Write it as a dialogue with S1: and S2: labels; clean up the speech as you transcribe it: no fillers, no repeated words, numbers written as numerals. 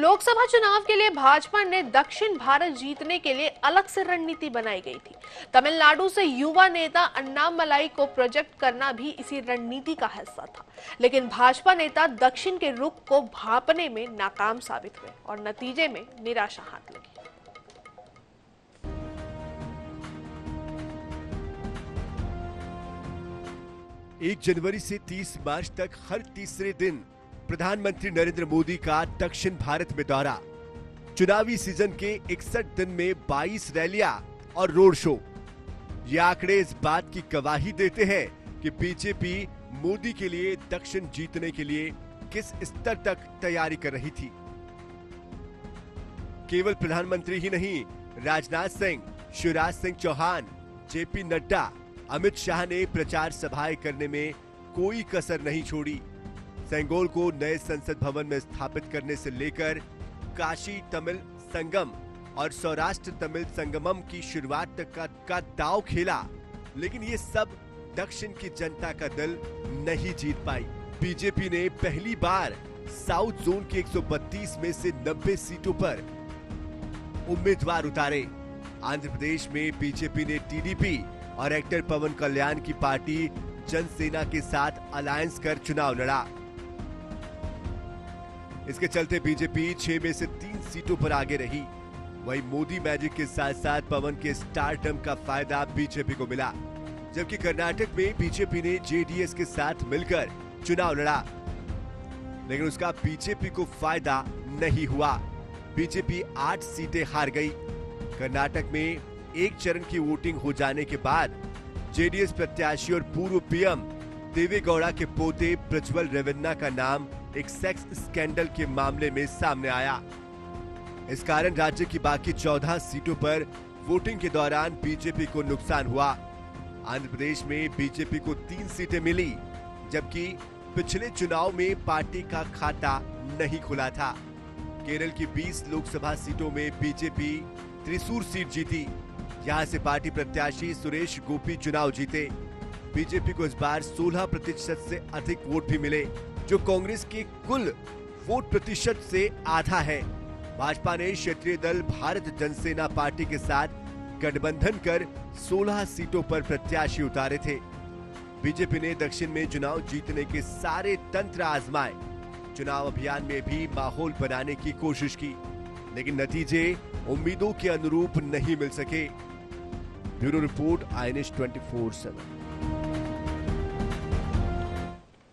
S1: लोकसभा चुनाव के लिए भाजपा ने दक्षिण भारत जीतने के लिए अलग से रणनीति बनाई गई थी। तमिलनाडु से युवा नेता अन्नामलाई को प्रोजेक्ट करना भी इसी रणनीति का हिस्सा था, लेकिन भाजपा नेता दक्षिण के रुख को भांपने में नाकाम साबित हुए और नतीजे में निराशा हाथ लगी।
S2: 1 जनवरी से 30 मार्च तक हर तीसरे दिन प्रधानमंत्री नरेंद्र मोदी का दक्षिण भारत में दौरा। चुनावी सीजन के 61 दिन में 22 रैलियां और रोड शो। ये आंकड़े इस बात की गवाही देते हैं कि बीजेपी मोदी के लिए दक्षिण जीतने के लिए किस स्तर तक तैयारी कर रही थी। केवल प्रधानमंत्री ही नहीं, राजनाथ सिंह, शिवराज सिंह चौहान, जेपी नड्डा, अमित शाह ने प्रचार सभाएं करने में कोई कसर नहीं छोड़ी। सेंगोल को नए संसद भवन में स्थापित करने से लेकर काशी तमिल संगम और सौराष्ट्र तमिल संगमम की शुरुआत तक का दांव खेला, लेकिन ये सब दक्षिण की जनता का दिल नहीं जीत पाई। बीजेपी ने पहली बार साउथ जोन के 132 में से 90 सीटों पर उम्मीदवार उतारे। आंध्र प्रदेश में बीजेपी ने टीडीपी और एक्टर पवन कल्याण की पार्टी जनसेना के साथ अलायंस कर चुनाव लड़ा। इसके चलते बीजेपी 6 में से 3 सीटों पर आगे रही। वहीं मोदी मैजिक के साथ साथ पवन के स्टारडम का फायदा बीजेपी को मिला, जबकि कर्नाटक में बीजेपी ने जेडीएस के साथ मिलकर चुनाव लड़ा, लेकिन उसका बीजेपी को फायदा नहीं हुआ। बीजेपी 8 सीटें हार गई। कर्नाटक में एक चरण की वोटिंग हो जाने के बाद जेडीएस प्रत्याशी और पूर्व पीएम देवेगौड़ा के पोते प्रज्वल रेवन्ना का नाम एक सेक्स स्कैंडल के मामले में सामने आया। इस कारण राज्य की बाकी 14 सीटों पर वोटिंग के दौरान बीजेपी को नुकसान हुआ। आंध्र प्रदेश में बीजेपी को 3 सीटें मिली, जबकि पिछले चुनाव में पार्टी का खाता नहीं खुला था। केरल की 20 लोकसभा सीटों में बीजेपी त्रिसूर सीट जीती। यहां से पार्टी प्रत्याशी सुरेश गोपी चुनाव जीते। बीजेपी को इस बार 16% से अधिक वोट भी मिले, जो कांग्रेस के कुल वोट प्रतिशत से आधा है। भाजपा ने क्षेत्रीय दल भारत जनसेना पार्टी के साथ गठबंधन कर 16 सीटों पर प्रत्याशी उतारे थे। बीजेपी ने दक्षिण में चुनाव जीतने के सारे तंत्र आजमाए, चुनाव अभियान में भी माहौल बनाने की कोशिश की, लेकिन नतीजे उम्मीदों के अनुरूप नहीं मिल सके। Bureau report, INS 24/7।